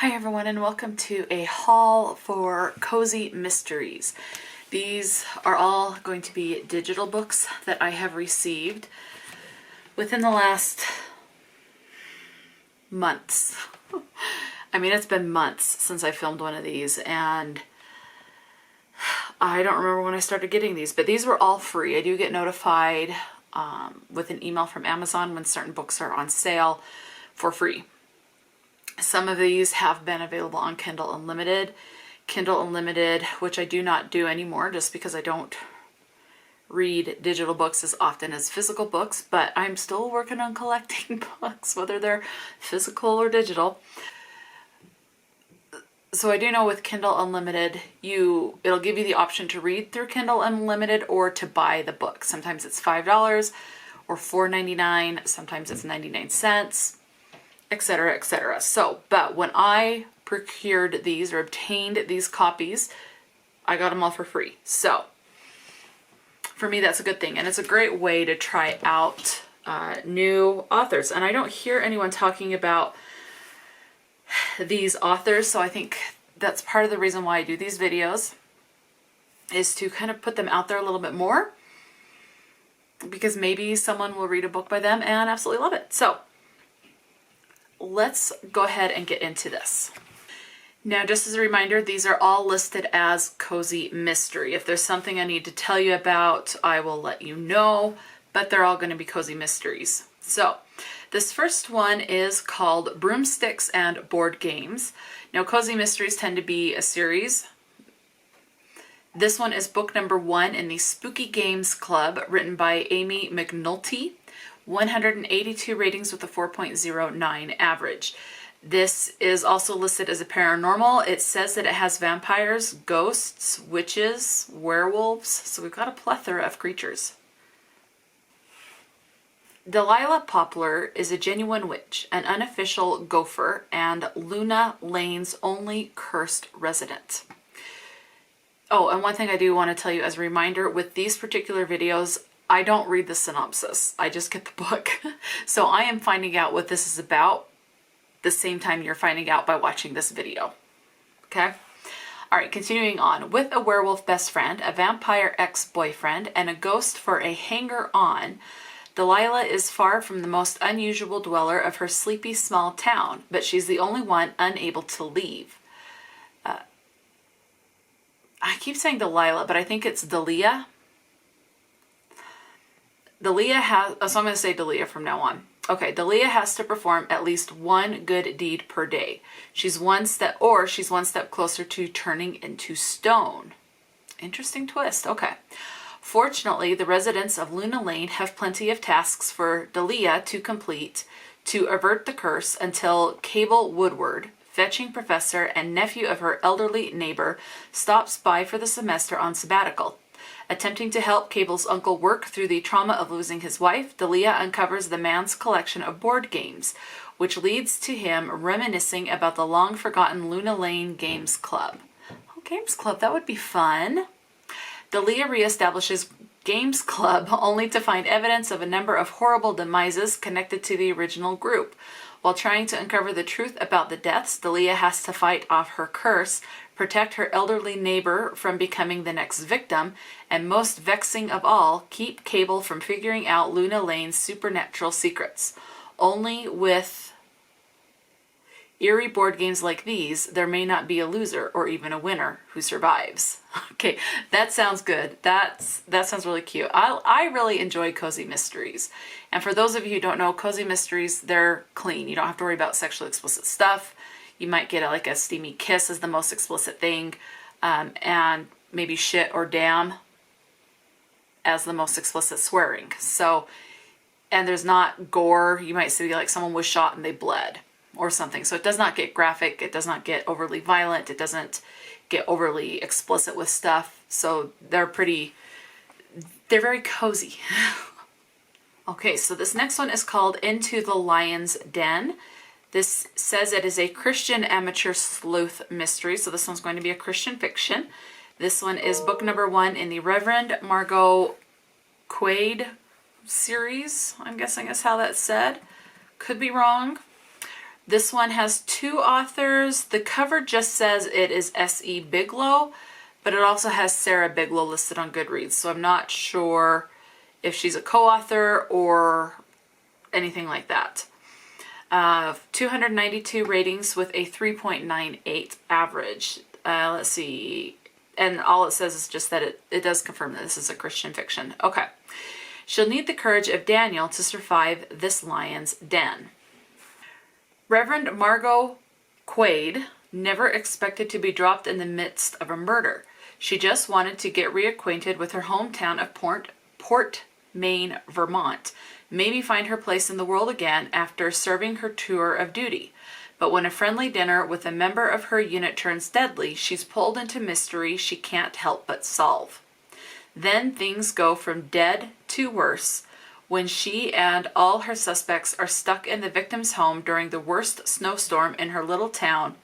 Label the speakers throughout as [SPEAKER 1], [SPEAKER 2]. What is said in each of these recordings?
[SPEAKER 1] Hi everyone, and welcome to a haul for Cozy Mysteries. These are all going to be digital books that I have received within the last months. I mean, it's been months since I filmed one of these, and I don't remember when I started getting these, but these were all free. I do get notified with an email from Amazon when certain books are on sale for free. Some of these have been available on Kindle Unlimited. Kindle Unlimited, which I do not do anymore just because I don't read digital books as often as physical books, but I'm still working on collecting books, whether they're physical or digital. So I do know with Kindle Unlimited, it'll give you the option to read through Kindle Unlimited or to buy the book. Sometimes it's $5 or $4.99, sometimes it's 99 cents. Etc., etc. So, but when I procured these or obtained these copies, I got them all for free. So, for me, that's a good thing. And it's a great way to try out new authors. And I don't hear anyone talking about these authors, so I think that's part of the reason why I do these videos, is to kind of put them out there a little bit more, because maybe someone will read a book by them and absolutely love it. So, let's go ahead and get into this. Now, just as a reminder, these are all listed as Cozy Mystery. If there's something I need to tell you about, I will let you know, but they're all going to be Cozy Mysteries. So, this first one is called Broomsticks and Board Games. Now, Cozy Mysteries tend to be a series. This one is book number 1 in the Spooky Games Club, written by Amy McNulty. 182 ratings with a 4.09 average. This is also listed as a paranormal. It says that it has vampires, ghosts, witches, werewolves, so we've got a plethora of creatures. Delilah Poplar is a genuine witch, an unofficial gopher, and Luna Lane's only cursed resident. Oh, and one thing I do want to tell you as a reminder, with these particular videos, I don't read the synopsis. I just get the book. So I am finding out what this is about the same time you're finding out by watching this video. Okay? All right, continuing on. With a werewolf best friend, a vampire ex-boyfriend, and a ghost for a hanger-on, Delilah is far from the most unusual dweller of her sleepy small town, but she's the only one unable to leave. I keep saying Delilah, but I think it's Delia. Delia has, so I'm going to say Delia from now on. Okay, Delia has to perform at least one good deed per day. She's one step closer to turning into stone. Interesting twist. Okay. Fortunately, the residents of Luna Lane have plenty of tasks for Delia to complete to avert the curse until Cable Woodward, fetching professor and nephew of her elderly neighbor, stops by for the semester on sabbatical. Attempting to help Cable's uncle work through the trauma of losing his wife, Delia uncovers the man's collection of board games, which leads to him reminiscing about the long-forgotten Luna Lane Games Club. Oh, Games Club, that would be fun. Delia reestablishes Games Club only to find evidence of a number of horrible demises connected to the original group. While trying to uncover the truth about the deaths, Delia has to fight off her curse, protect her elderly neighbor from becoming the next victim, and most vexing of all, keep Cable from figuring out Luna Lane's supernatural secrets. Only with eerie board games like these, there may not be a loser or even a winner who survives. Okay, that sounds good. That sounds really cute. I really enjoy Cozy Mysteries. And for those of you who don't know, Cozy Mysteries, they're clean. You don't have to worry about sexually explicit stuff. You might get like a steamy kiss as the most explicit thing, and maybe shit or damn as the most explicit swearing. So, and there's not gore. You might see like someone was shot and they bled or something. So it does not get graphic. It does not get overly violent. It doesn't get overly explicit with stuff. So they're very cozy. Okay, so this next one is called Into the Lion's Den. This says it is a Christian amateur sleuth mystery, so this one's going to be a Christian fiction. This one is book number 1 in the Reverend Margot Quaid series, I'm guessing is how that's said. Could be wrong. This one has 2 authors. The cover just says it is S.E. Biglow, but it also has Sarah Biglow listed on Goodreads, so I'm not sure if she's a co-author or anything like that. 292 ratings with a 3.98 average. Let's see. And all it says is just that it does confirm that this is a Christian fiction. Okay. She'll need the courage of Daniel to survive this lion's den. Reverend Margot Quaid never expected to be dropped in the midst of a murder. She just wanted to get reacquainted with her hometown of Port Maine, Vermont. Maybe find her place in the world again after serving her tour of duty. But when a friendly dinner with a member of her unit turns deadly, she's pulled into mystery she can't help but solve. Then things go from dead to worse when she and all her suspects are stuck in the victim's home during the worst snowstorm her little town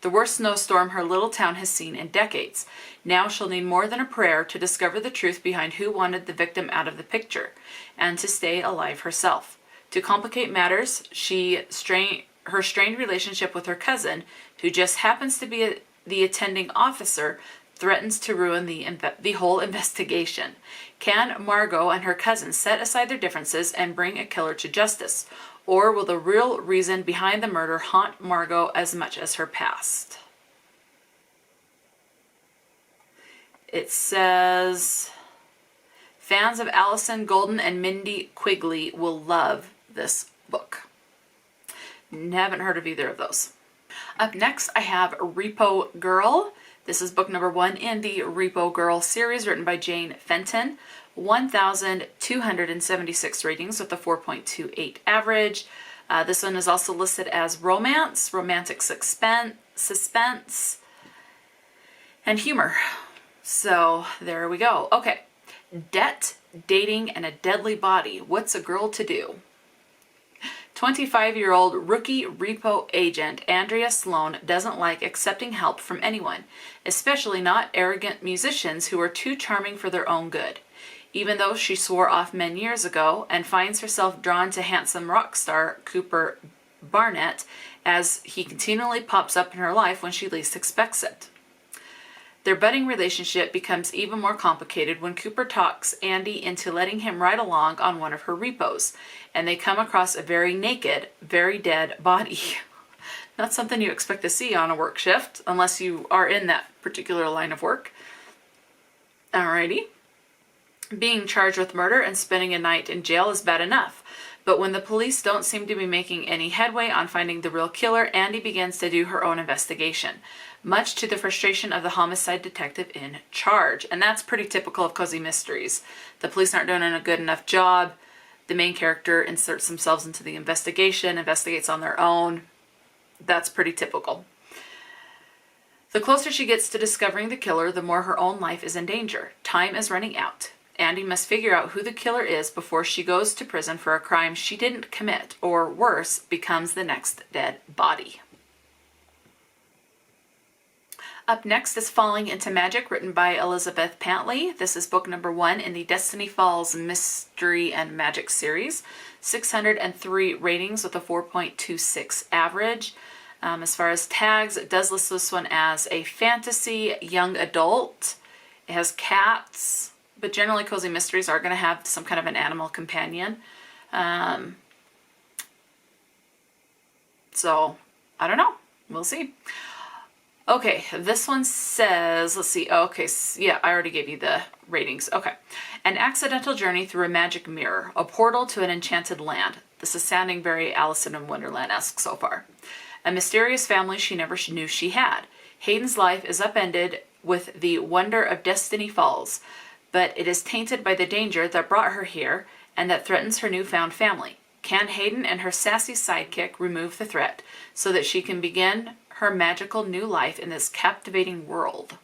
[SPEAKER 1] has seen in decades. Now she'll need more than a prayer to discover the truth behind who wanted the victim out of the picture, and to stay alive herself. To complicate matters, her strained relationship with her cousin, who just happens to be the attending officer, threatens to ruin the whole investigation. Can Margot and her cousin set aside their differences and bring a killer to justice? Or will the real reason behind the murder haunt Margot as much as her past? It says, fans of Alison Golden and Mindy Quigley will love this book. Haven't heard of either of those. Up next, I have Repo Girl. This is book number 1 in the Repo Girl series, written by Jane Fenton. 1,276 ratings with a 4.28 average. This one is also listed as romance, romantic suspense, and humor. So there we go. Okay. Debt, dating, and a deadly body. What's a girl to do? 25-year-old rookie repo agent Andrea Sloan doesn't like accepting help from anyone, especially not arrogant musicians who are too charming for their own good. Even though she swore off men years ago and finds herself drawn to handsome rock star Cooper Barnett as he continually pops up in her life when she least expects it. Their budding relationship becomes even more complicated when Cooper talks Andy into letting him ride along on one of her repos, and they come across a very naked, very dead body. Not something you expect to see on a work shift, unless you are in that particular line of work. Alrighty. Being charged with murder and spending a night in jail is bad enough, but when the police don't seem to be making any headway on finding the real killer, Andy begins to do her own investigation, much to the frustration of the homicide detective in charge. And that's pretty typical of cozy mysteries. The police aren't doing a good enough job. The main character inserts themselves into the investigation, investigates on their own. That's pretty typical. The closer she gets to discovering the killer, the more her own life is in danger. Time is running out. Andy must figure out who the killer is before she goes to prison for a crime she didn't commit, or worse, becomes the next dead body. Up next is Falling into Magic, written by Elizabeth Pantley. This is book number 1 in the Destiny Falls Mystery and Magic series. 603 ratings with a 4.26 average. As far as tags, it does list this one as a fantasy young adult. It has cats, but generally cozy mysteries are going to have some kind of an animal companion. So, I don't know. We'll see. Okay, this one says, let's see, okay, yeah, I already gave you the ratings. Okay. An accidental journey through a magic mirror, a portal to an enchanted land. This is sounding very Alice in Wonderland-esque so far. A mysterious family she never knew she had. Hayden's life is upended with the wonder of Destiny Falls, but it is tainted by the danger that brought her here and that threatens her newfound family. Can Hayden and her sassy sidekick remove the threat so that she can begin her magical new life in this captivating world?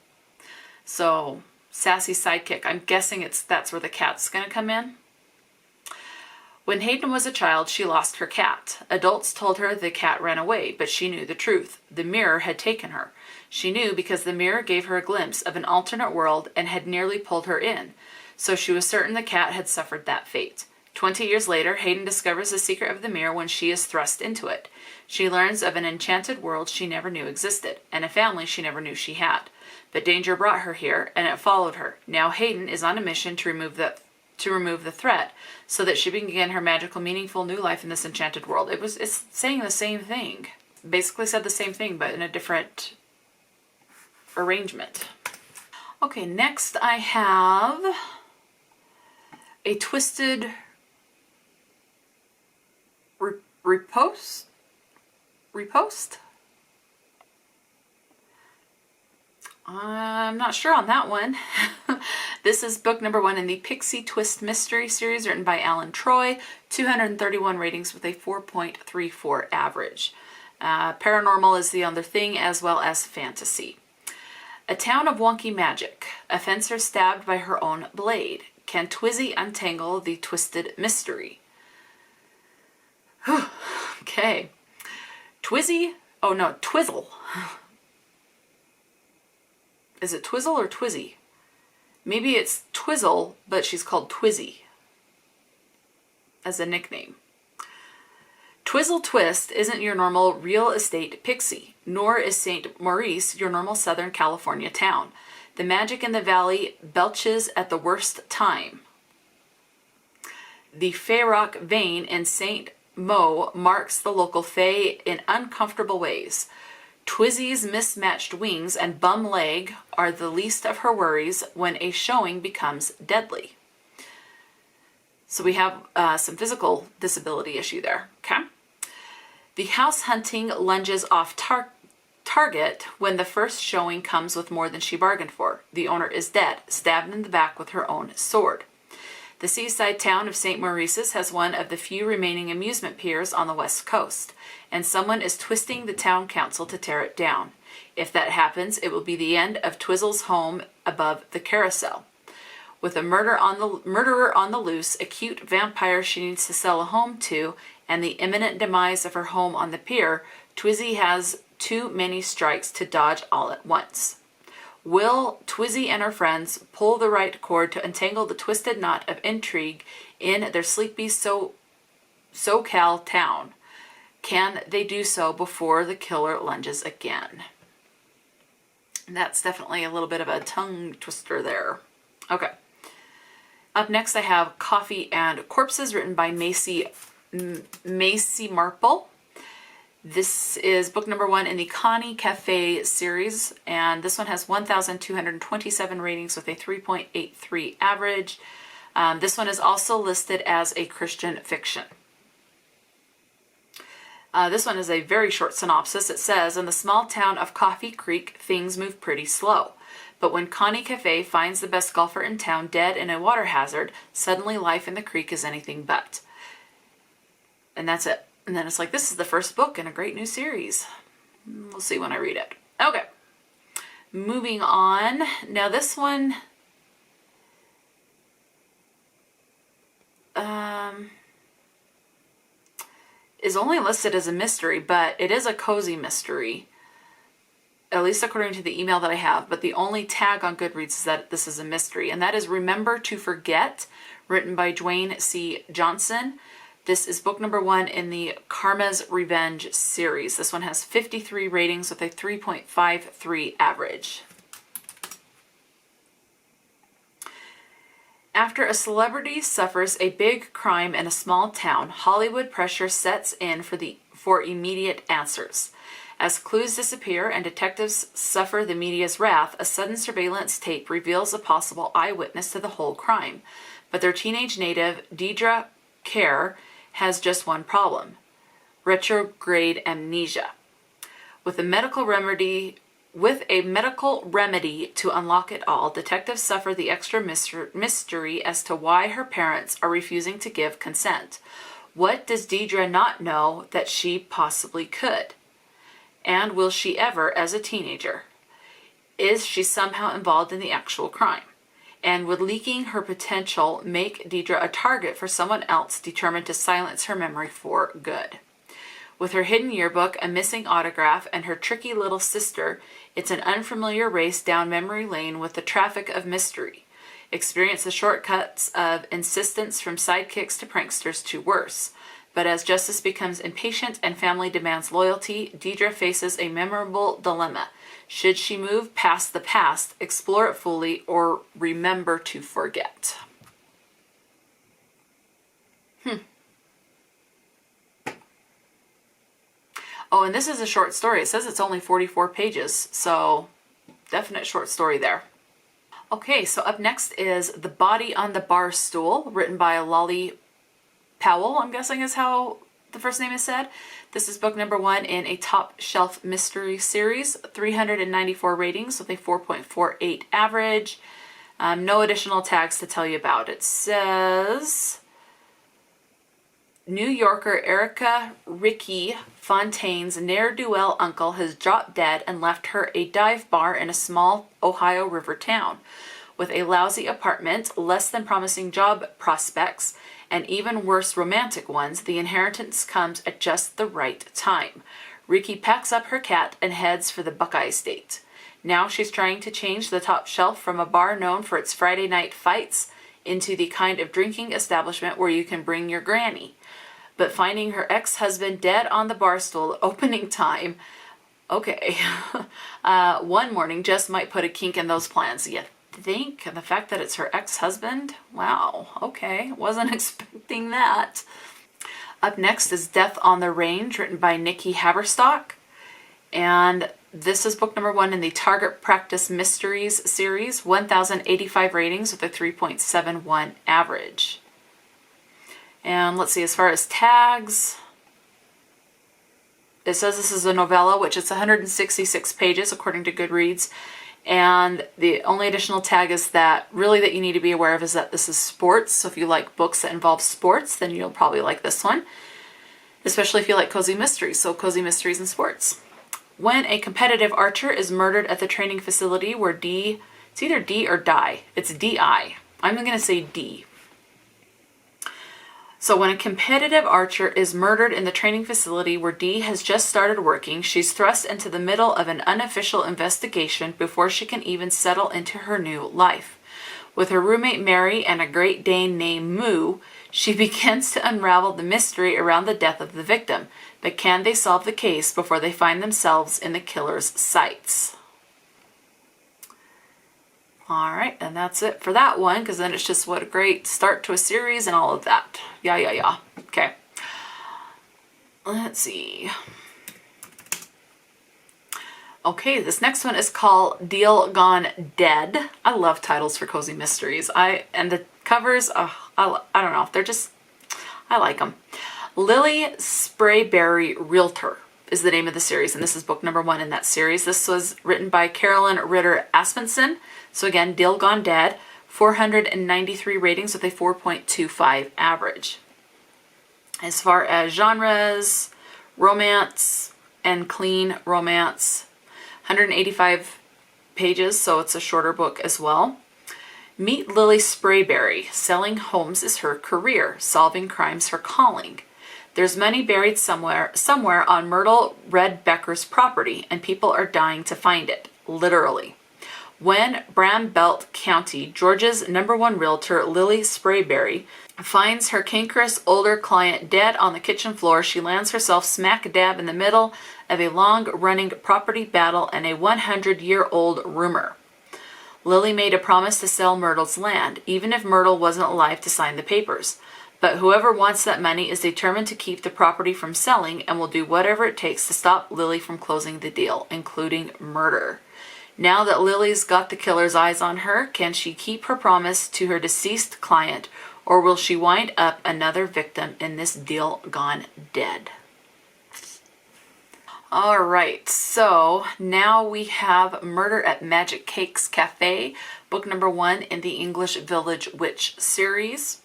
[SPEAKER 1] So, sassy sidekick. I'm guessing that's where the cat's going to come in. When Hayden was a child, she lost her cat. Adults told her the cat ran away, but she knew the truth. The mirror had taken her. She knew because the mirror gave her a glimpse of an alternate world and had nearly pulled her in. So she was certain the cat had suffered that fate. 20 years later, Hayden discovers the secret of the mirror when she is thrust into it. She learns of an enchanted world she never knew existed, and a family she never knew she had. But danger brought her here, and it followed her. Now Hayden is on a mission to remove the threat, so that she can begin her magical, meaningful new life in this enchanted world. It's saying the same thing. Basically said the same thing, but in a different arrangement. Okay, next I have a twisted Riposte? I'm not sure on that one. This is book number 1 in the Pixie Twist Mystery series, written by Alan Troy. 231 ratings with a 4.34 average. Paranormal is the other thing, as well as fantasy. A town of wonky magic. A fencer stabbed by her own blade. Can Twizzy untangle the twisted mystery? Okay. Twizzle. Is it Twizzle or Twizzy? Maybe it's Twizzle, but she's called Twizzy as a nickname. Twizzle Twist isn't your normal real estate pixie, nor is St. Maurice your normal Southern California town. The magic in the valley belches at the worst time. The Fayrock vein in St. Mo marks the local fae in uncomfortable ways. Twizzy's mismatched wings and bum leg are the least of her worries when a showing becomes deadly. So we have some physical disability issue there, okay? The house hunting lunges off target when the first showing comes with more than she bargained for. The owner is dead, stabbed in the back with her own sword. The seaside town of St. Maurice's has one of the few remaining amusement piers on the west coast, and someone is twisting the town council to tear it down. If that happens, it will be the end of Twizzle's home above the carousel. With a murderer on the loose, a cute vampire she needs to sell a home to, and the imminent demise of her home on the pier, Twizzy has too many strikes to dodge all at once. Will Twizzy and her friends pull the right cord to untangle the twisted knot of intrigue in their sleepy SoCal town? Can they do so before the killer lunges again? And that's definitely a little bit of a tongue twister there. Okay. Up next I have Coffee and Corpses, written by Maisy Marple. This is book number 1 in the Connie Cafe series, and this one has 1,227 ratings with a 3.83 average. This one is also listed as a Christian fiction. This one is a very short synopsis. It says, in the small town of Coffee Creek, things move pretty slow. But when Connie Cafe finds the best golfer in town dead in a water hazard, suddenly life in the creek is anything but. And that's it. And then it's like, this is the first book in a great new series. We'll see when I read it. Okay. Moving on. Now this one... is only listed as a mystery, but it is a cozy mystery. At least according to the email that I have. But the only tag on Goodreads is that this is a mystery. And that is Remember to Forget, written by Jwyan C. Johnson. This is book number 1 in the Karma's Revenge series. This one has 53 ratings with a 3.53 average. After a celebrity suffers a big crime in a small town, Hollywood pressure sets in for immediate answers. As clues disappear and detectives suffer the media's wrath, a sudden surveillance tape reveals a possible eyewitness to the whole crime. But their teenage native, Deidre Kerr, has just one problem: retrograde amnesia. With a medical remedy to unlock it all, detectives suffer the extra mystery as to why her parents are refusing to give consent. What does Deidre not know that she possibly could? And will she ever as a teenager? Is she somehow involved in the actual crime? And would leaking her potential make Deidre a target for someone else determined to silence her memory for good? With her hidden yearbook, a missing autograph, and her tricky little sister, it's an unfamiliar race down memory lane with the traffic of mystery. experience the shortcuts of insistence from sidekicks to pranksters to worse. But as justice becomes impatient and family demands loyalty, Deidre faces a memorable dilemma. Should she move past the past, explore it fully, or remember to forget? Oh, and this is a short story. It says it's only 44 pages, so definite short story there. Okay, so up next is The Body on the Bar Stool, written by Lolli Powell, I'm guessing is how the first name is said. This is book number 1 in a top shelf mystery series, 394 ratings with a 4.48 average. No additional tags to tell you about. It says New Yorker Erica Ricky Fontaine's ne'er-do-well uncle has dropped dead and left her a dive bar in a small Ohio River town. With a lousy apartment, less than promising job prospects, and even worse romantic ones, the inheritance comes at just the right time. Ricky packs up her cat and heads for the Buckeye State. Now she's trying to change the top shelf from a bar known for its Friday night fights into the kind of drinking establishment where you can bring your granny. But finding her ex-husband dead on the bar stool at opening time, okay, one morning just might put a kink in those plans. You think? And the fact that it's her ex-husband? Wow, okay, wasn't expecting that. Up next is Death on the Range, written by Nikki Haverstock. And this is book number 1 in the Target Practice Mysteries series, 1,085 ratings with a 3.71 average. And let's see, as far as tags, it says this is a novella, which is 166 pages according to Goodreads. And the only additional tag is that you need to be aware of is that this is sports. So if you like books that involve sports, then you'll probably like this one, especially if you like cozy mysteries. So cozy mysteries and sports. When a competitive archer is murdered at the training facility where it's either D or die. It's D-I. I'm going to say D. So when a competitive archer is murdered in the training facility where Dee has just started working, she's thrust into the middle of an unofficial investigation before she can even settle into her new life. With her roommate Mary and a Great Dane named Moo, she begins to unravel the mystery around the death of the victim. But can they solve the case before they find themselves in the killer's sights? Alright, and that's it for that one, because then it's just what a great start to a series and all of that. Yeah. Okay. Let's see. Okay, this next one is called Deal Gone Dead. I love titles for cozy mysteries. And the covers, I don't know, I like them. Lily Sprayberry Realtor is the name of the series, and this is book number 1 in that series. This was written by Carolyn Ritter Aspenson. So again, Deal Gone Dead, 493 ratings with a 4.25 average. As far as genres, romance and clean romance, 185 pages, so it's a shorter book as well. Meet Lily Sprayberry. Selling homes is her career, solving crimes her calling. There's money buried somewhere on Myrtle Redbecker's property, and people are dying to find it, literally. When Brambelt County, Georgia's #1 realtor, Lily Sprayberry, finds her cankerous older client dead on the kitchen floor, she lands herself smack dab in the middle of a long-running property battle and a 100-year-old rumor. Lily made a promise to sell Myrtle's land, even if Myrtle wasn't alive to sign the papers. But whoever wants that money is determined to keep the property from selling and will do whatever it takes to stop Lily from closing the deal, including murder. Now that Lily's got the killer's eyes on her, can she keep her promise to her deceased client, or will she wind up another victim in this deal gone dead? All right, so now we have Murder at Magic Cakes Cafe, book number 1 in the English Village Witch series.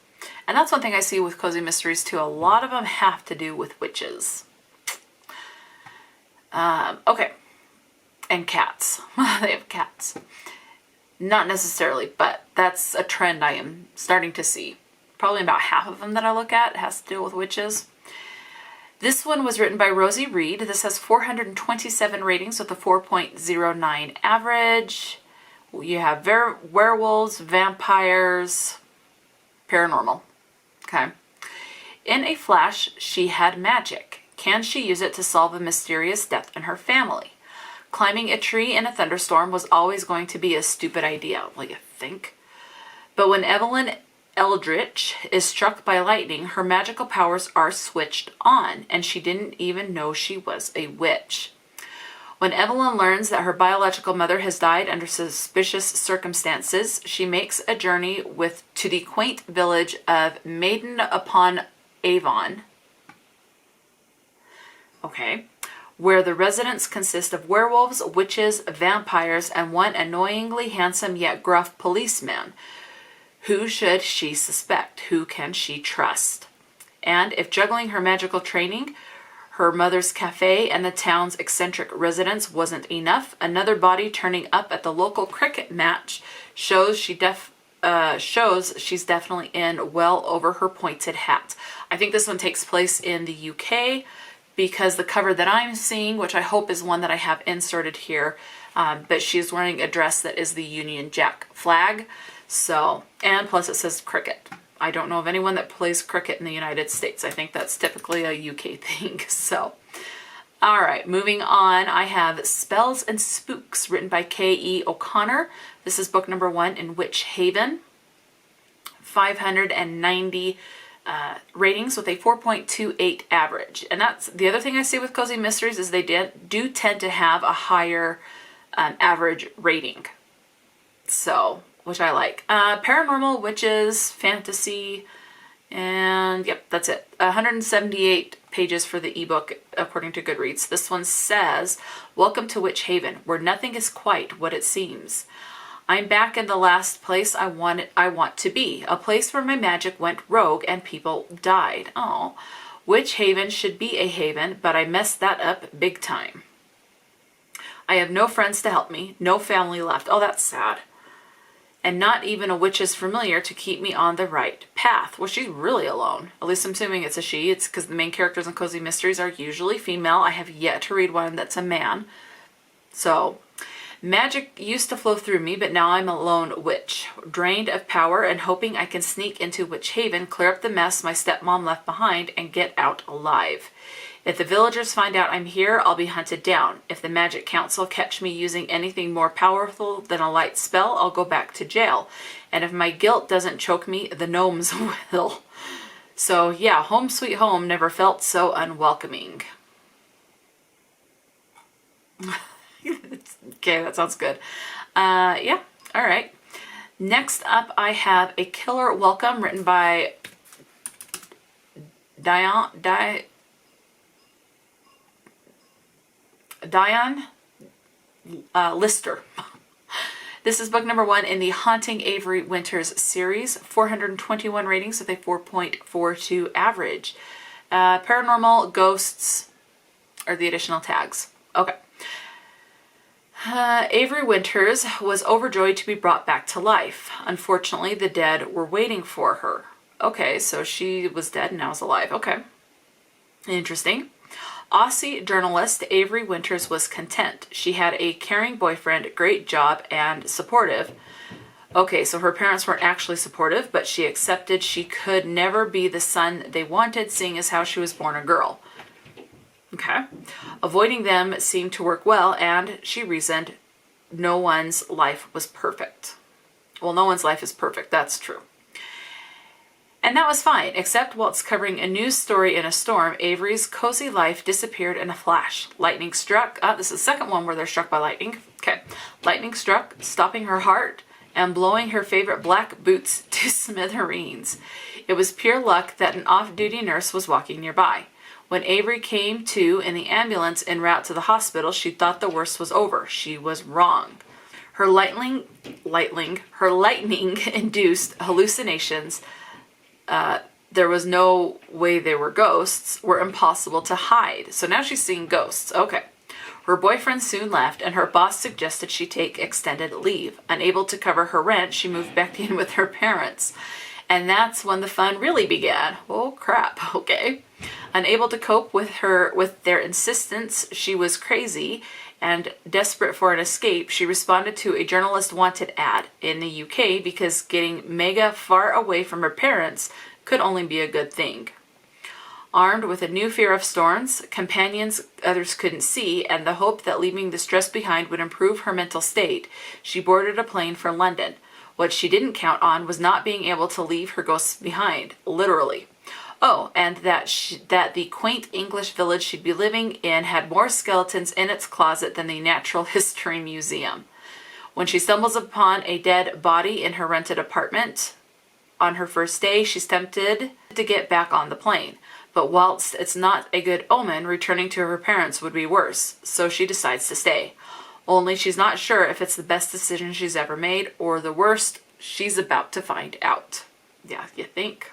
[SPEAKER 1] And that's one thing I see with cozy mysteries too. A lot of them have to do with witches. Okay. And cats. They have cats. Not necessarily, but that's a trend I am starting to see. Probably about half of them that I look at has to do with witches. This one was written by Rosie Reed. This has 427 ratings with a 4.09 average. You have werewolves, vampires, paranormal. Okay. In a flash, she had magic. Can she use it to solve a mysterious death in her family? Climbing a tree in a thunderstorm was always going to be a stupid idea, well, you think? But when Evelyn Eldritch is struck by lightning, her magical powers are switched on, and she didn't even know she was a witch. When Evelyn learns that her biological mother has died under suspicious circumstances, she makes a journey to the quaint village of Maiden upon Avon. Okay. Where the residents consist of werewolves, witches, vampires, and one annoyingly handsome yet gruff policeman. Who should she suspect? Who can she trust? And if juggling her magical training, her mother's cafe, and the town's eccentric residents wasn't enough, another body turning up at the local cricket match shows she's definitely in well over her pointed hat. I think this one takes place in the UK because the cover that I'm seeing, which I hope is one that I have inserted here, but she's wearing a dress that is the Union Jack flag. So, and plus it says cricket. I don't know of anyone that plays cricket in the United States. I think that's typically a UK thing. So, all right, moving on. I have Spells and Spooks, written by K.E. O'Connor. This is book number 1 in Witch Haven. 590 ratings with a 4.28 average. And that's the other thing I see with Cozy Mysteries is they do tend to have a higher average rating. So, which I like. Paranormal, witches, fantasy, and yep, that's it. 178 pages for the ebook, according to Goodreads. This one says, "Welcome to Witch Haven, where nothing is quite what it seems. I'm back in the last place I want to be, a place where my magic went rogue and people died. Oh, Witch Haven should be a haven, but I messed that up big time. I have no friends to help me, no family left." Oh, that's sad. "And not even a witch's familiar to keep me on the right path." Well, she's really alone. At least I'm assuming it's a she. It's because the main characters in Cozy Mysteries are usually female. I have yet to read one that's a man. So, "Magic used to flow through me, but now I'm a lone witch, drained of power and hoping I can sneak into Witch Haven, clear up the mess my stepmom left behind, and get out alive. If the villagers find out I'm here, I'll be hunted down. If the Magic Council catch me using anything more powerful than a light spell, I'll go back to jail. And if my guilt doesn't choke me, the gnomes will." So yeah, home sweet home never felt so unwelcoming. Okay, that sounds good. Yeah, all right. Next up, I have A Killer Welcome, written by Dionne Lister. This is book number 1 in the Haunting Avery Winters series. 421 ratings with a 4.42 average. Paranormal, ghosts are the additional tags. Okay. Avery Winters was overjoyed to be brought back to life. Unfortunately, the dead were waiting for her. Okay, so she was dead and now is alive. Okay. Interesting. Aussie journalist Avery Winters was content. She had a caring boyfriend, great job, and supportive. Okay, so her parents weren't actually supportive, but she accepted she could never be the son they wanted, seeing as how she was born a girl. Okay. Avoiding them seemed to work well, and she reasoned no one's life was perfect. Well, no one's life is perfect, that's true. And that was fine, except whilst covering a news story in a storm, Avery's cozy life disappeared in a flash. Lightning struck. This is the second one where they're struck by lightning. Okay. Lightning struck, stopping her heart and blowing her favorite black boots to smithereens. It was pure luck that an off-duty nurse was walking nearby. When Avery came to in the ambulance en route to the hospital, she thought the worst was over. She was wrong. Her lightning-induced hallucinations, there was no way they were ghosts, were impossible to hide. So now she's seeing ghosts. Okay. Her boyfriend soon left, and her boss suggested she take extended leave. Unable to cover her rent, she moved back in with her parents. And that's when the fun really began. Oh, crap. Okay. Unable to cope with their insistence she was crazy, and desperate for an escape, she responded to a journalist wanted ad in the UK because getting mega far away from her parents could only be a good thing. Armed with a new fear of storms, companions others couldn't see, and the hope that leaving the stress behind would improve her mental state, she boarded a plane for London. What she didn't count on was not being able to leave her ghosts behind, literally. Oh, and that the quaint English village she'd be living in had more skeletons in its closet than the Natural History Museum. When she stumbles upon a dead body in her rented apartment on her first day, she's tempted to get back on the plane. But whilst it's not a good omen, returning to her parents would be worse, so she decides to stay. Only she's not sure if it's the best decision she's ever made or the worst. She's about to find out. Yeah, you think?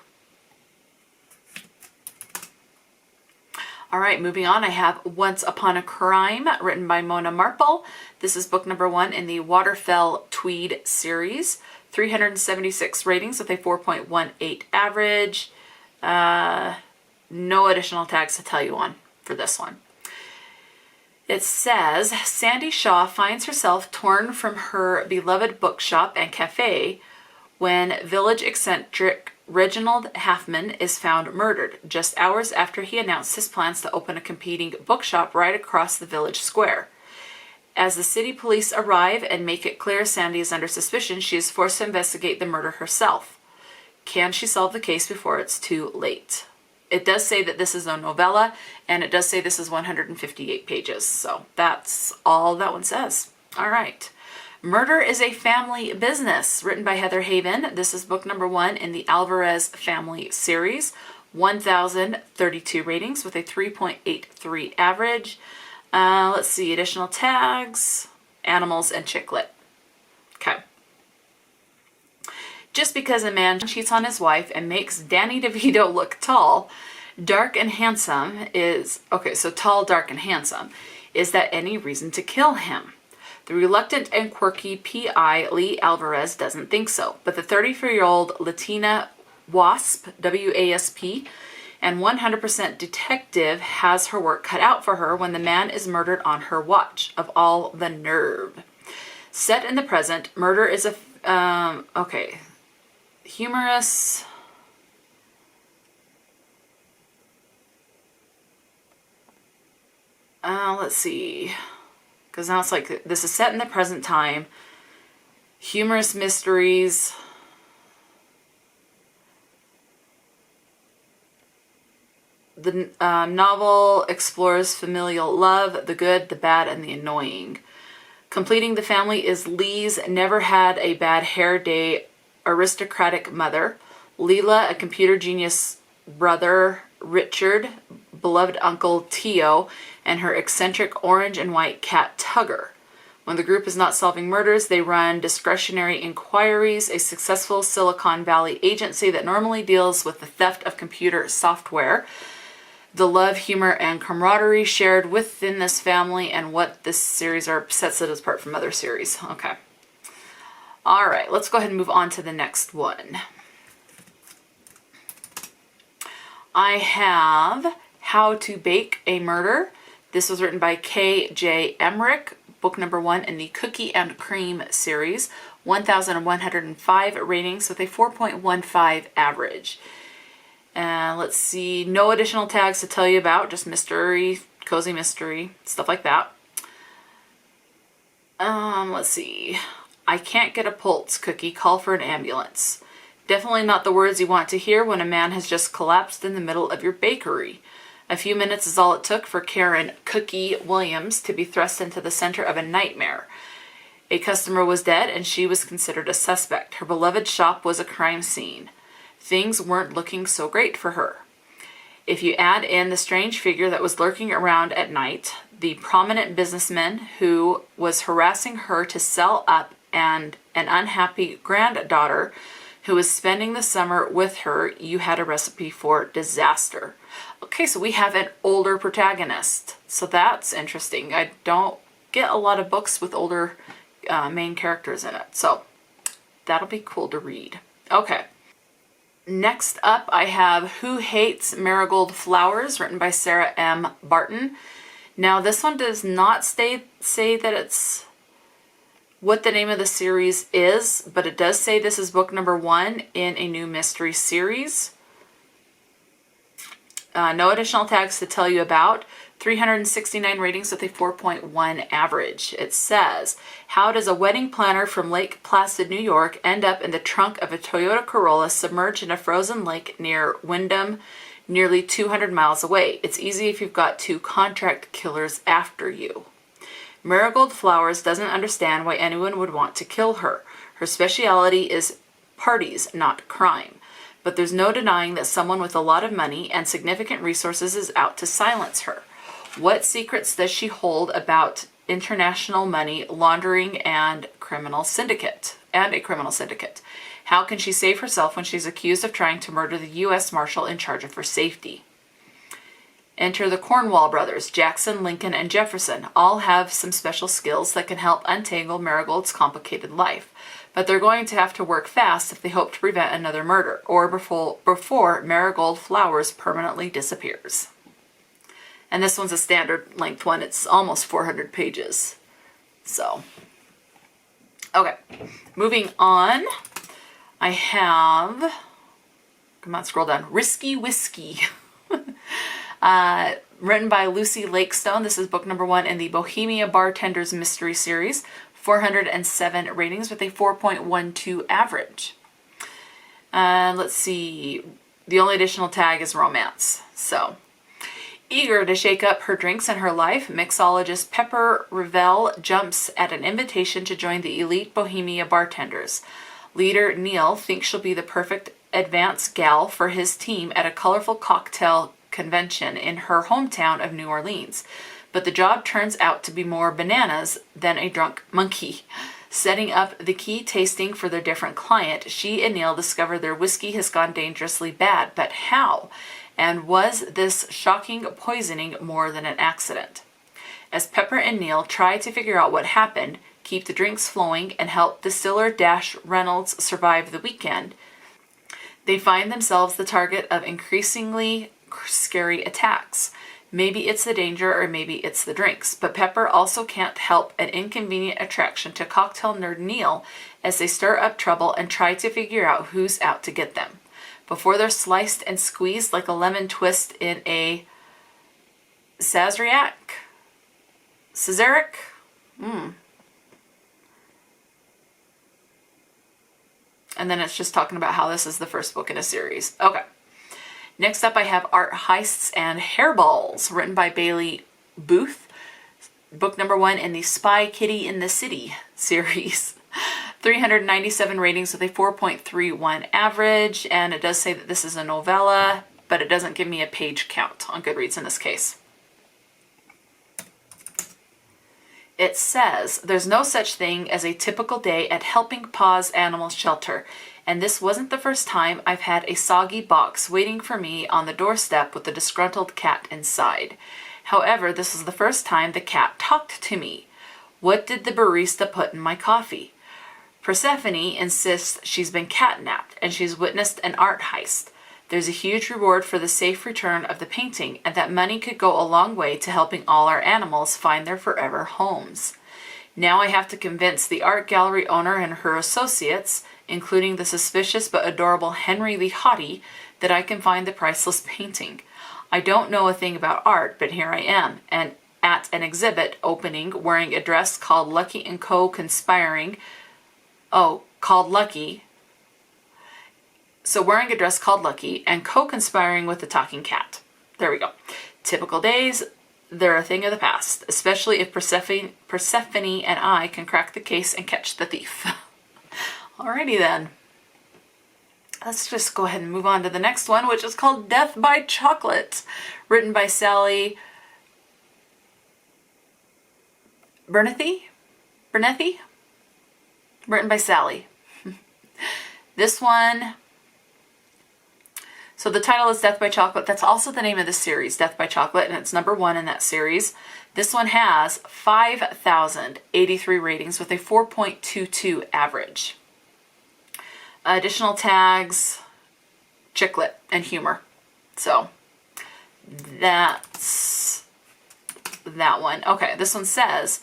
[SPEAKER 1] All right, moving on, I have Once Upon a Crime, written by Mona Marple. This is book number 1 in the Waterfell Tweed series. 376 ratings with a 4.18 average. No additional tags to tell you on for this one. It says, Sandy Shaw finds herself torn from her beloved bookshop and cafe when village eccentric Reginald Halfman is found murdered, just hours after he announced his plans to open a competing bookshop right across the village square. As the city police arrive and make it clear Sandy is under suspicion, she is forced to investigate the murder herself. Can she solve the case before it's too late? It does say that this is a novella, and it does say this is 158 pages, so that's all that one says. All right. Murder is a Family Business, written by Heather Haven. This is book number 1 in the Alvarez family series. 1,032 ratings with a 3.83 average. Let's see, additional tags, animals, and chick lit. Okay. Just because a man cheats on his wife and makes Danny DeVito look tall, dark, and handsome is... Okay, so tall, dark, and handsome. Is that any reason to kill him? The reluctant and quirky P.I. Lee Alvarez doesn't think so, but the 34-year-old Latina WASP, W-A-S-P, and 100% detective has her work cut out for her when the man is murdered on her watch. Of all the nerve. Set in the present, murder is a... humorous... let's see... Because now it's like, this is set in the present time. Humorous mysteries. The novel explores familial love, the good, the bad, and the annoying. Completing the family is Lee's never had a bad hair day aristocratic mother, Leela, a computer genius brother, Richard, beloved uncle Tio, and her eccentric orange and white cat Tugger. When the group is not solving murders, they run Discretionary Inquiries, a successful Silicon Valley agency that normally deals with the theft of computer software. The love, humor, and camaraderie shared within this family and what this series sets it apart from other series. Okay. All right, let's go ahead and move on to the next one. I have How to Bake a Murder. This was written by K.J. Emmerich, book number 1 in the Cookie and Cream series. 1,105 ratings with a 4.15 average. Let's see, no additional tags to tell you about, just mystery, cozy mystery, stuff like that. Let's see. I can't get a pulse, Cookie, call for an ambulance. Definitely not the words you want to hear when a man has just collapsed in the middle of your bakery. A few minutes is all it took for Karen Cookie Williams to be thrust into the center of a nightmare. A customer was dead and she was considered a suspect. Her beloved shop was a crime scene. Things weren't looking so great for her. If you add in the strange figure that was lurking around at night, the prominent businessman who was harassing her to sell up, and an unhappy granddaughter who was spending the summer with her, you had a recipe for disaster. Okay, so we have an older protagonist. So that's interesting. I don't get a lot of books with older main characters in it. So that'll be cool to read. Okay. Next up, I have Who Hates Marigold Flowers, written by Sarah M. Barton. Now, this one does not say that it's what the name of the series is, but it does say this is book number 1 in a new mystery series. No additional tags to tell you about. 369 ratings with a 4.1 average. It says, how does a wedding planner from Lake Placid, New York end up in the trunk of a Toyota Corolla submerged in a frozen lake near Wyndham, nearly 200 miles away? It's easy if you've got 2 contract killers after you. Marigold Flowers doesn't understand why anyone would want to kill her. Her speciality is parties, not crime. But there's no denying that someone with a lot of money and significant resources is out to silence her. What secrets does she hold about international money laundering and a criminal syndicate? How can she save herself when she's accused of trying to murder the U.S. Marshal in charge of her safety? Enter the Cornwall brothers, Jackson, Lincoln, and Jefferson. All have some special skills that can help untangle Marigold's complicated life. But they're going to have to work fast if they hope to prevent another murder, or before Marigold Flowers permanently disappears. And this one's a standard length one. It's almost 400 pages. So, okay. Moving on, I have, come on, scroll down, Risky Whiskey. Written by Lucy Lakestone. This is book number 1 in the Bohemia Bartenders Mystery Series. 407 ratings with a 4.12 average. Let's see. The only additional tag is romance. So, eager to shake up her drinks and her life, mixologist Pepper Revell jumps at an invitation to join the elite Bohemia bartenders. Leader Neil thinks she'll be the perfect advance gal for his team at a colorful cocktail convention in her hometown of New Orleans. But the job turns out to be more bananas than a drunk monkey. Setting up the key tasting for their different client, she and Neil discover their whiskey has gone dangerously bad. But how? And was this shocking poisoning more than an accident? As Pepper and Neil try to figure out what happened, keep the drinks flowing, and help distiller Dash Reynolds survive the weekend, they find themselves the target of increasingly scary attacks. Maybe it's the danger or maybe it's the drinks, but Pepper also can't help an inconvenient attraction to cocktail nerd Neil as they stir up trouble and try to figure out who's out to get them. Before they're sliced and squeezed like a lemon twist in a Sazerac? And then it's just talking about how this is the first book in a series. Okay. Next up I have Art Heists and Hairballs, written by Bailey Booth. Book number 1 in the Spy Kitty in the City series. 397 ratings with a 4.31 average, and it does say that this is a novella, but it doesn't give me a page count on Goodreads in this case. It says, there's no such thing as a typical day at Helping Paws Animal Shelter, and this wasn't the first time I've had a soggy box waiting for me on the doorstep with a disgruntled cat inside. However, this was the first time the cat talked to me. What did the barista put in my coffee? Persephone insists she's been catnapped and she's witnessed an art heist. There's a huge reward for the safe return of the painting, and that money could go a long way to helping all our animals find their forever homes. Now I have to convince the art gallery owner and her associates, including the suspicious but adorable Henry the Hottie, that I can find the priceless painting. I don't know a thing about art, but here I am, and at an exhibit opening wearing a dress called Lucky and Co-Conspiring. Called Lucky. So wearing a dress called Lucky and co-conspiring with the talking cat. There we go. Typical days, they're a thing of the past, especially if Persephone and I can crack the case and catch the thief. Alrighty then. Let's just go ahead and move on to the next one, which is called Death by Chocolate, written by Sally Bernethy? Written by Sally. This one, so the title is Death by Chocolate. That's also the name of the series, Death by Chocolate, and it's number 1 in that series. This one has 5,083 ratings with a 4.22 average. Additional tags, chicklet, and humor. So that's that one. Okay, this one says,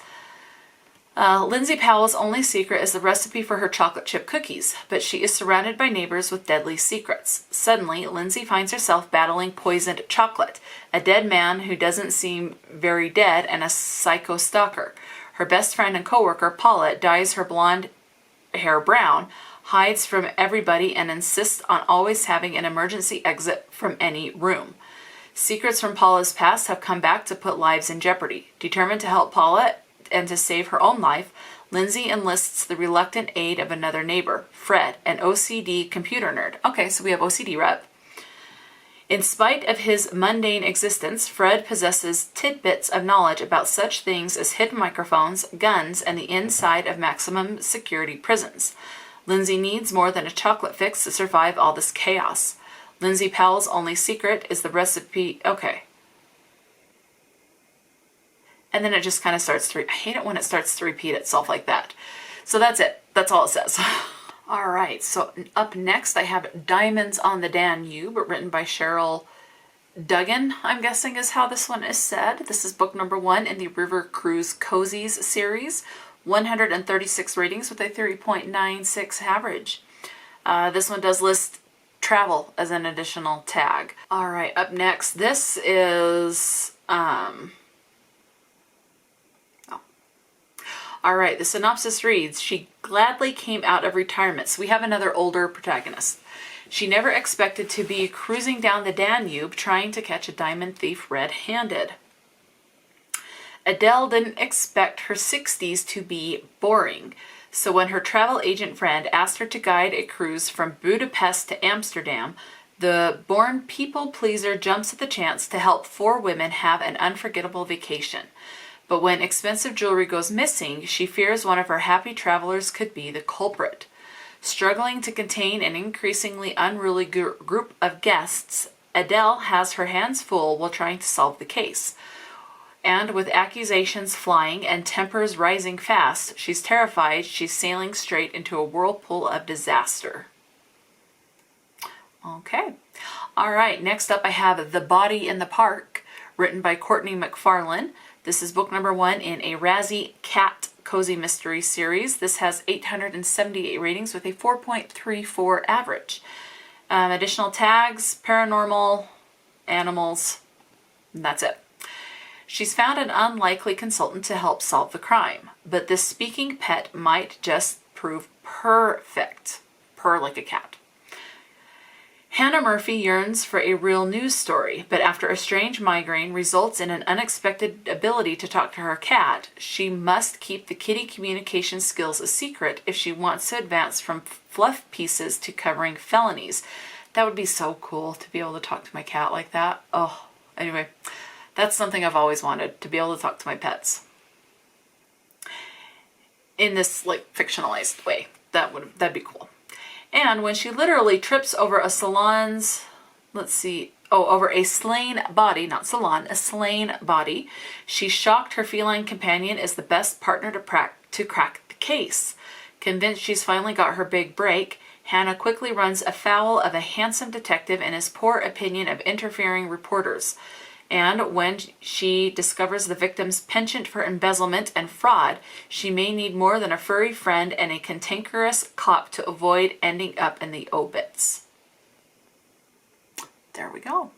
[SPEAKER 1] Lindsay Powell's only secret is the recipe for her chocolate chip cookies, but she is surrounded by neighbors with deadly secrets. Suddenly, Lindsay finds herself battling poisoned chocolate, a dead man who doesn't seem very dead, and a psycho stalker. Her best friend and coworker, Paula, dyes her blonde hair brown, hides from everybody, and insists on always having an emergency exit from any room. Secrets from Paula's past have come back to put lives in jeopardy. Determined to help Paula and to save her own life, Lindsay enlists the reluctant aid of another neighbor, Fred, an OCD computer nerd. Okay, so we have OCD rep. In spite of his mundane existence, Fred possesses tidbits of knowledge about such things as hidden microphones, guns, and the inside of maximum security prisons. Lindsay needs more than a chocolate fix to survive all this chaos. Lindsay Powell's only secret is the recipe. Okay. And then it just kind of starts to, I hate it when it starts to repeat itself like that. So that's it. That's all it says. All right. So up next, I have Diamonds on the Danube, written by Cheryl Duggan, I'm guessing is how this one is said. This is book number 1 in the River Cruise Cozies series. 136 ratings with a 3.96 average. This one does list travel as an additional tag. All right. Up next, this is... All right, the synopsis reads, she gladly came out of retirement. So we have another older protagonist. She never expected to be cruising down the Danube trying to catch a diamond thief red-handed. Adele didn't expect her 60s to be boring. So when her travel agent friend asked her to guide a cruise from Budapest to Amsterdam, the born people pleaser jumps at the chance to help 4 women have an unforgettable vacation. But when expensive jewelry goes missing, she fears one of her happy travelers could be the culprit. Struggling to contain an increasingly unruly group of guests, Adele has her hands full while trying to solve the case. And with accusations flying and tempers rising fast, she's terrified she's sailing straight into a whirlpool of disaster. Okay. All right, next up I have The Body in the Park, written by Courtney McFarlane. This is book number 1 in a Razzie Cat Cozy Mystery series. This has 878 ratings with a 4.34 average. Additional tags, paranormal, animals, and that's it. She's found an unlikely consultant to help solve the crime, but this speaking pet might just prove perfect. Purr like a cat. Hannah Murphy yearns for a real news story, but after a strange migraine results in an unexpected ability to talk to her cat, she must keep the kitty communication skills a secret if she wants to advance from fluff pieces to covering felonies. That would be so cool to be able to talk to my cat like that. Oh, anyway, that's something I've always wanted, to be able to talk to my pets. In this, like, fictionalized way. That'd be cool. And when she literally trips over a salon's, over a slain body, not salon, a slain body, she's shocked her feline companion is the best partner to crack the case. Convinced she's finally got her big break, Hannah quickly runs afoul of a handsome detective and his poor opinion of interfering reporters. And when she discovers the victim's penchant for embezzlement and fraud, she may need more than a furry friend and a cantankerous cop to avoid ending up in the obits. There we go.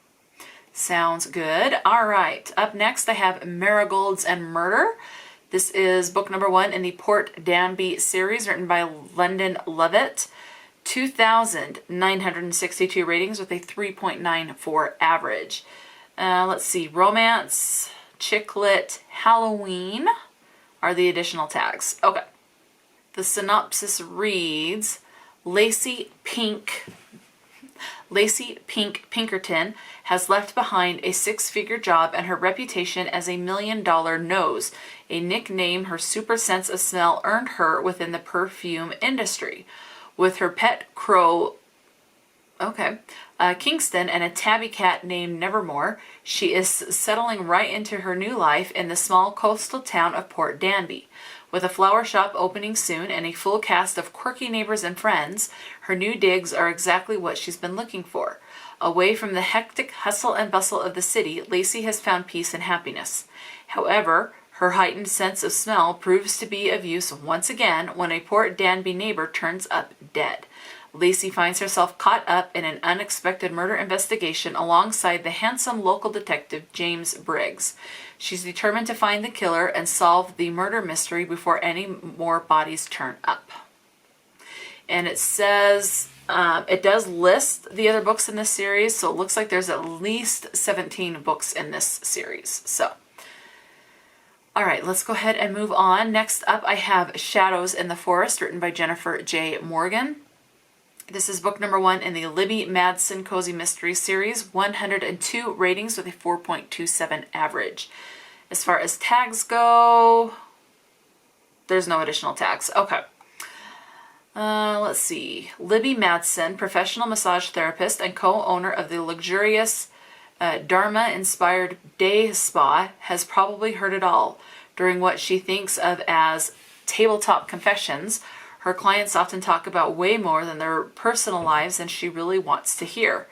[SPEAKER 1] Sounds good. All right. Up next, I have Marigolds and Murder. This is book number 1 in the Port Danby series, written by London Lovett. 2,962 ratings with a 3.94 average. Let's see, romance, chick lit, Halloween are the additional tags. Okay. The synopsis reads, Lacey Pinkerton has left behind a 6-figure job and her reputation as a $1 million nose, a nickname her super sense of smell earned her within the perfume industry. With her pet crow, Kingston, and a tabby cat named Nevermore, she is settling right into her new life in the small coastal town of Port Danby. With a flower shop opening soon and a full cast of quirky neighbors and friends, her new digs are exactly what she's been looking for. Away from the hectic hustle and bustle of the city, Lacey has found peace and happiness. However, her heightened sense of smell proves to be of use once again when a Port Danby neighbor turns up dead. Lacey finds herself caught up in an unexpected murder investigation alongside the handsome local detective James Briggs. She's determined to find the killer and solve the murder mystery before any more bodies turn up. And it says, it does list the other books in this series, so it looks like there's at least 17 books in this series. So, all right, let's go ahead and move on. Next up, I have Shadows in the Forest, written by Jennifer J. Morgan. This is book number 1 in the Libby Madsen Cozy Mystery series, 102 ratings with a 4.27 average. As far as tags go, there's no additional tags. Okay. Let's see. Libby Madsen, professional massage therapist and co-owner of the luxurious Dharma-inspired day spa, has probably heard it all. During what she thinks of as tabletop confessions, her clients often talk about way more than their personal lives than she really wants to hear.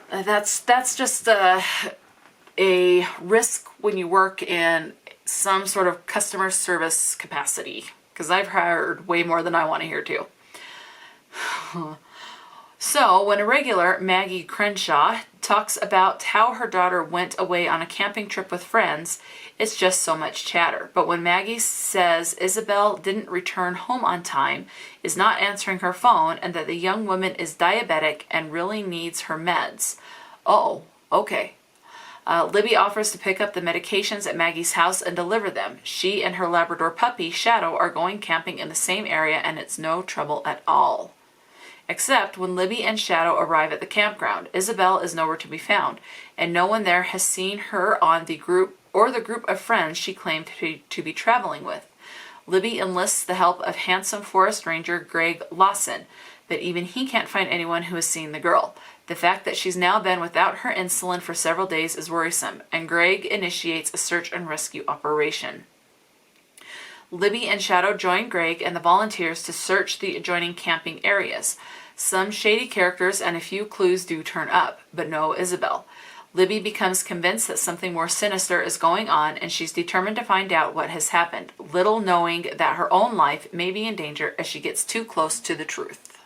[SPEAKER 1] That's just a risk when you work in some sort of customer service capacity, because I've heard way more than I want to hear too. So, when a regular, Maggie Crenshaw, talks about how her daughter went away on a camping trip with friends, it's just so much chatter. But when Maggie says Isabel didn't return home on time, is not answering her phone, and that the young woman is diabetic and really needs her meds. Oh, okay. Libby offers to pick up the medications at Maggie's house and deliver them. She and her Labrador puppy, Shadow, are going camping in the same area, and it's no trouble at all. Except when Libby and Shadow arrive at the campground, Isabel is nowhere to be found, and no one there has seen her on the group of friends she claimed to be traveling with. Libby enlists the help of handsome forest ranger Greg Lawson, but even he can't find anyone who has seen the girl. The fact that she's now been without her insulin for several days is worrisome, and Greg initiates a search and rescue operation. Libby and Shadow join Greg and the volunteers to search the adjoining camping areas. Some shady characters and a few clues do turn up, but no Isabel. Libby becomes convinced that something more sinister is going on, and she's determined to find out what has happened, little knowing that her own life may be in danger as she gets too close to the truth.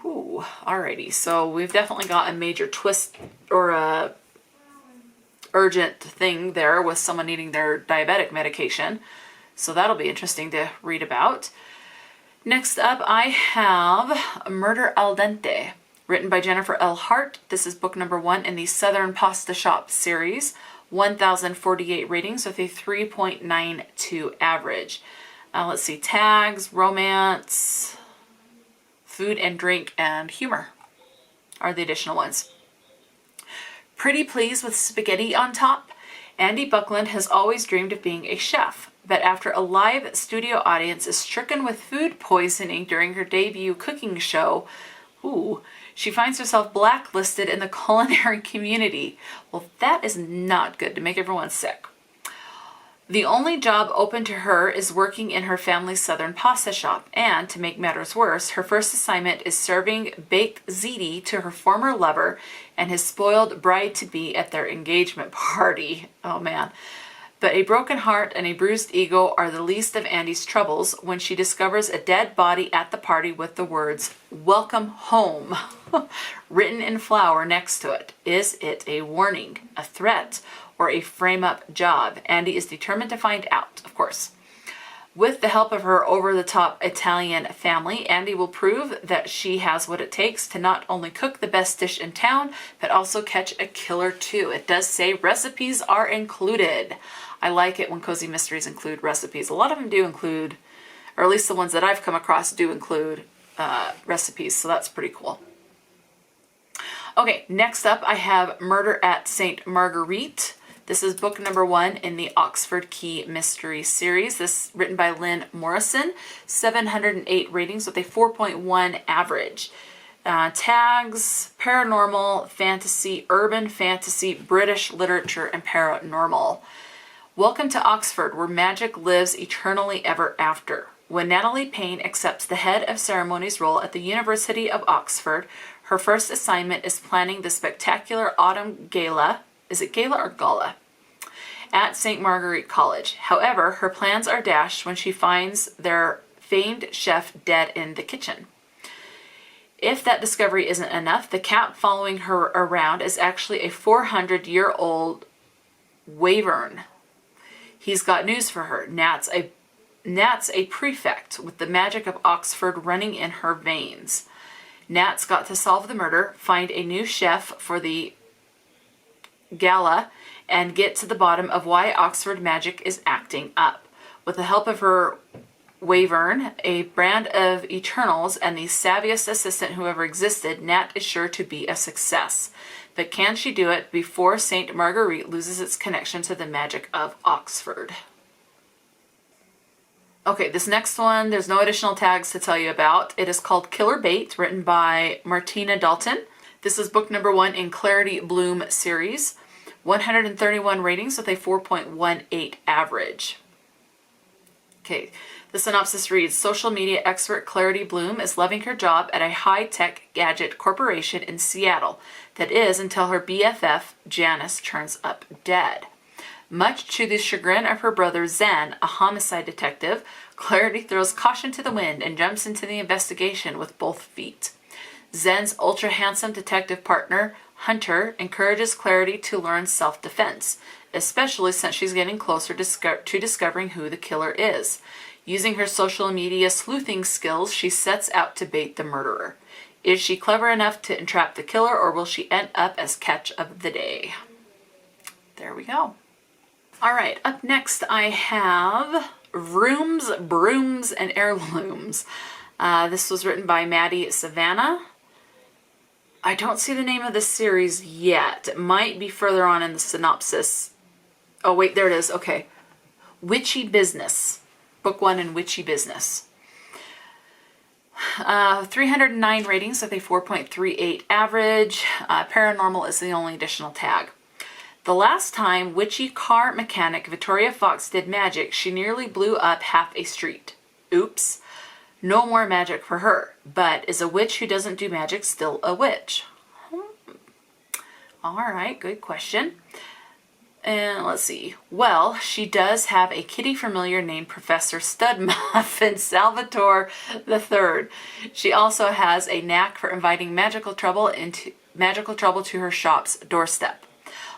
[SPEAKER 1] Ooh, alrighty, so we've definitely got a major twist or a urgent thing there with someone needing their diabetic medication. So that'll be interesting to read about. Next up, I have Murder al Dente, written by Jennifer L. Hart. This is book number 1 in the Southern Pasta Shop series, 1,048 ratings with a 3.92 average. Let's see, tags, romance, food and drink, and humor are the additional ones. Pretty pleased with spaghetti on top, Andy Buckland has always dreamed of being a chef, but after a live studio audience is stricken with food poisoning during her debut cooking show, she finds herself blacklisted in the culinary community. Well, that is not good, to make everyone sick. The only job open to her is working in her family's southern pasta shop, and to make matters worse, her first assignment is serving baked ziti to her former lover and his spoiled bride-to-be at their engagement party. Oh man. But a broken heart and a bruised ego are the least of Andy's troubles when she discovers a dead body at the party with the words, "Welcome home," written in flour next to it. Is it a warning, a threat, or a frame-up job? Andy is determined to find out, of course. With the help of her over-the-top Italian family, Andy will prove that she has what it takes to not only cook the best dish in town, but also catch a killer too. It does say recipes are included. I like it when cozy mysteries include recipes. A lot of them do include, or at least the ones that I've come across do include recipes, so that's pretty cool. Okay, next up I have Murder at St. Marguerite. This is book number 1 in the Oxford Key Mystery series. This written by Lynn Morrison, 708 ratings with a 4.1 average. Tags, paranormal, fantasy, urban fantasy, British literature, and paranormal. Welcome to Oxford, where magic lives eternally ever after. When Natalie Payne accepts the head of ceremonies role at the University of Oxford, her first assignment is planning the spectacular autumn gala. Is it gala or gala? at St. Marguerite College. However, her plans are dashed when she finds their famed chef dead in the kitchen. If that discovery isn't enough, the cat following her around is actually a 400-year-old wyvern. He's got news for her. Nat's a prefect with the magic of Oxford running in her veins. Nat's got to solve the murder, find a new chef for the gala, and get to the bottom of why Oxford magic is acting up. With the help of her wyvern, a brand of Eternals, and the savviest assistant who ever existed, Nat is sure to be a success. But can she do it before St. Marguerite loses its connection to the magic of Oxford? Okay, this next one, there's no additional tags to tell you about. It is called Killer Bait, written by Martina Dalton. This is book number 1 in Clarity Bloom series. 131 ratings with a 4.18 average. Okay, the synopsis reads, social media expert Clarity Bloom is loving her job at a high-tech gadget corporation in Seattle. That is, until her BFF, Janice, turns up dead. Much to the chagrin of her brother Zen, a homicide detective, Clarity throws caution to the wind and jumps into the investigation with both feet. Zen's ultra-handsome detective partner, Hunter, encourages Clarity to learn self-defense, especially since she's getting closer to discovering who the killer is. Using her social media sleuthing skills, she sets out to bait the murderer. Is she clever enough to entrap the killer, or will she end up as catch of the day? There we go. All right, up next I have Rooms, Brooms, and Heirlooms. This was written by Maddie Savannah. I don't see the name of this series yet. It might be further on in the synopsis. Oh, wait, there it is. Okay. Witchy Business. Book 1 in Witchy Business. 309 ratings with a 4.38 average. Paranormal is the only additional tag. The last time witchy car mechanic Victoria Fox did magic, she nearly blew up half a street. Oops. No more magic for her. But is a witch who doesn't do magic still a witch? All right, good question. And let's see. Well, she does have a kitty familiar named Professor Studmuffin Salvatore III. She also has a knack for inviting magical trouble to her shop's doorstep.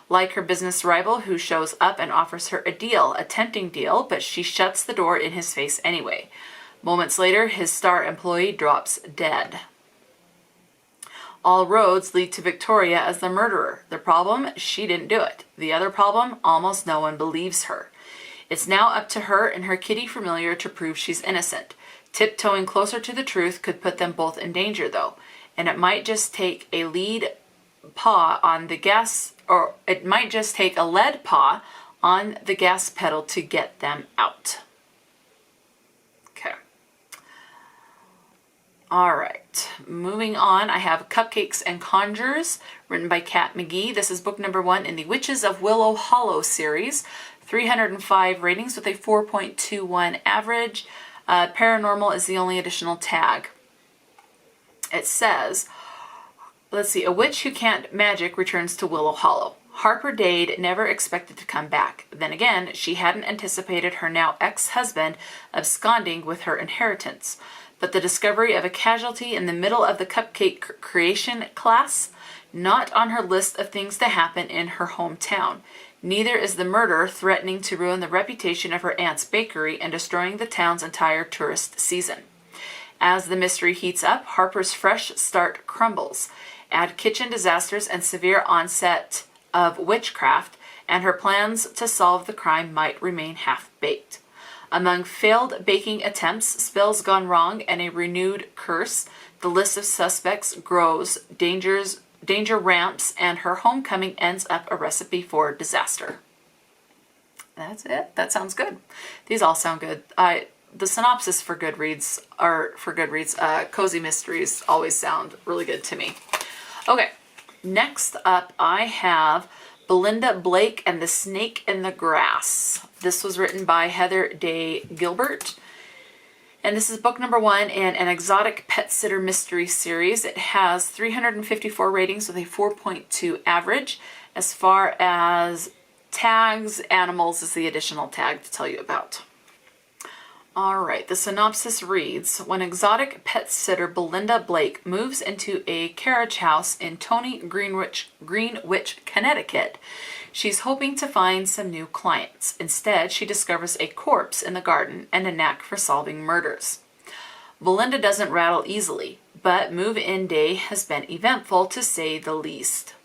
[SPEAKER 1] Like her business rival who shows up and offers her a deal, a tempting deal, but she shuts the door in his face anyway. Moments later, his star employee drops dead. All roads lead to Victoria as the murderer. The problem? She didn't do it. The other problem? Almost no one believes her. It's now up to her and her kitty familiar to prove she's innocent. Tiptoeing closer to the truth could put them both in danger, though. And it might just take a lead paw on the gas, or it might just take a lead paw on the gas pedal to get them out. Okay. All right, moving on, I have Cupcakes and Conjures, written by Kat McGee. This is book number 1 in the Witches of Willow Hollow series. 305 ratings with a 4.21 average. Paranormal is the only additional tag. It says, let's see, a witch who can't magic returns to Willow Hollow. Harper Dade never expected to come back. Then again, she hadn't anticipated her now ex-husband absconding with her inheritance. But the discovery of a casualty in the middle of the cupcake creation class, not on her list of things to happen in her hometown. Neither is the murder threatening to ruin the reputation of her aunt's bakery and destroying the town's entire tourist season. As the mystery heats up, Harper's fresh start crumbles. Add kitchen disasters and severe onset of witchcraft, and her plans to solve the crime might remain half-baked. Among failed baking attempts, spells gone wrong, and a renewed curse, the list of suspects grows, danger ramps, and her homecoming ends up a recipe for disaster. That's it. That sounds good. These all sound good. The synopsis for Goodreads cozy mysteries always sound really good to me. Okay, next up I have Belinda Blake and the Snake in the Grass. This was written by Heather Day Gilbert. And this is book number 1 in an exotic pet sitter mystery series. It has 354 ratings with a 4.2 average. As far as tags. Animals is the additional tag to tell you about. All right, the synopsis reads, when exotic pet sitter Belinda Blake moves into a carriage house in Greenwich, Connecticut, she's hoping to find some new clients. Instead, she discovers a corpse in the garden and a knack for solving murders. Belinda doesn't rattle easily, but move-in day has been eventful to say the least.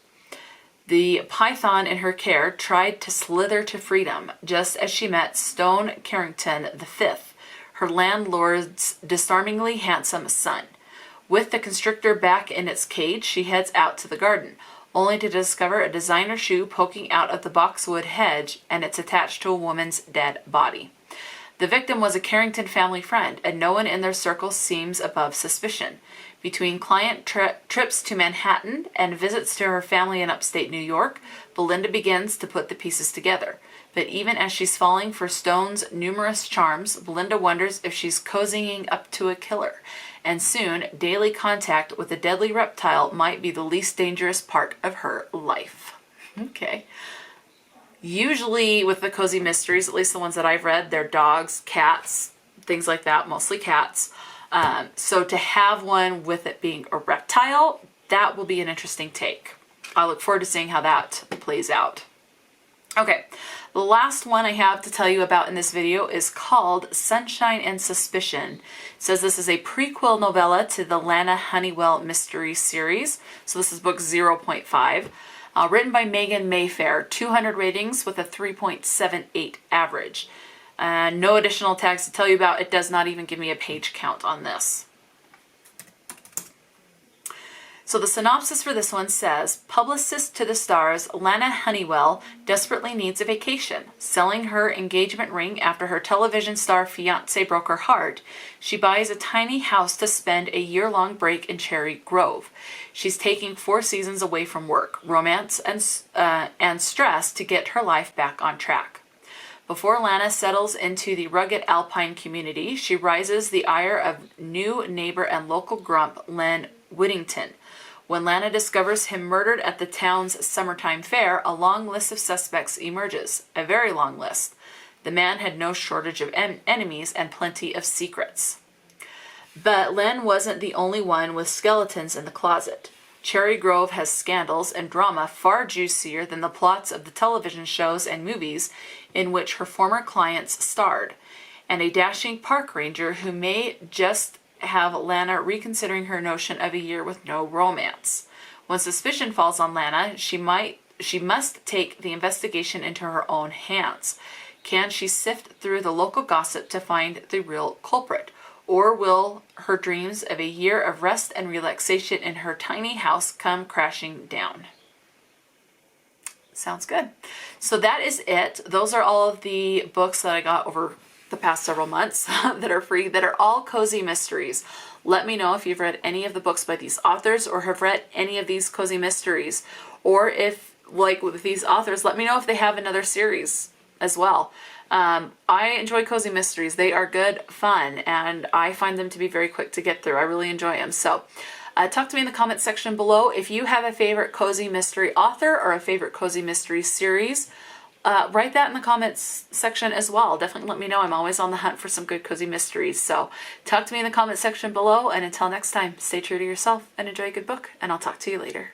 [SPEAKER 1] The python in her care tried to slither to freedom just as she met Stone Carrington V, her landlord's disarmingly handsome son. With the constrictor back in its cage, she heads out to the garden, only to discover a designer shoe poking out of the boxwood hedge, and it's attached to a woman's dead body. The victim was a Carrington family friend, and no one in their circle seems above suspicion. Between client trips to Manhattan and visits to her family in upstate New York, Belinda begins to put the pieces together. But even as she's falling for Stone's numerous charms, Belinda wonders if she's cozying up to a killer. And soon, daily contact with a deadly reptile might be the least dangerous part of her life. Okay. Usually with the cozy mysteries, at least the ones that I've read, they're dogs, cats, things like that, mostly cats. So to have one with it being a reptile, that will be an interesting take. I look forward to seeing how that plays out. Okay, the last one I have to tell you about in this video is called Sunshine and Suspicion. It says this is a prequel novella to the Lana Honeywell mystery series. So this is book 0.5. Written by Megan Mayfair, 200 ratings with a 3.78 average. No additional tags to tell you about. It does not even give me a page count on this. So the synopsis for this one says, publicist to the stars Lana Honeywell desperately needs a vacation. Selling her engagement ring after her television star fiancé broke her heart, she buys a tiny house to spend a year-long break in Cherry Grove. She's taking 4 seasons away from work, romance, and stress to get her life back on track. Before Lana settles into the rugged alpine community, she rises the ire of new neighbor and local grump Len Whittington. When Lana discovers him murdered at the town's summertime fair, a long list of suspects emerges. A very long list. The man had no shortage of enemies and plenty of secrets. But Len wasn't the only one with skeletons in the closet. Cherry Grove has scandals and drama far juicier than the plots of the television shows and movies in which her former clients starred, and a dashing park ranger who may just have Lana reconsidering her notion of a year with no romance. When suspicion falls on Lana, she must take the investigation into her own hands. Can she sift through the local gossip to find the real culprit? Or will her dreams of a year of rest and relaxation in her tiny house come crashing down? Sounds good. So that is it. Those are all of the books that I got over the past several months that are free, that are all cozy mysteries. Let me know if you've read any of the books by these authors or have read any of these cozy mysteries. Or if, like with these authors, let me know if they have another series as well. I enjoy cozy mysteries. They are good fun, and I find them to be very quick to get through. I really enjoy them. So talk to me in the comments section below. If you have a favorite cozy mystery author or a favorite cozy mystery series, write that in the comments section as well. Definitely let me know. I'm always on the hunt for some good cozy mysteries. So talk to me in the comments section below, and until next time, stay true to yourself and enjoy a good book, and I'll talk to you later.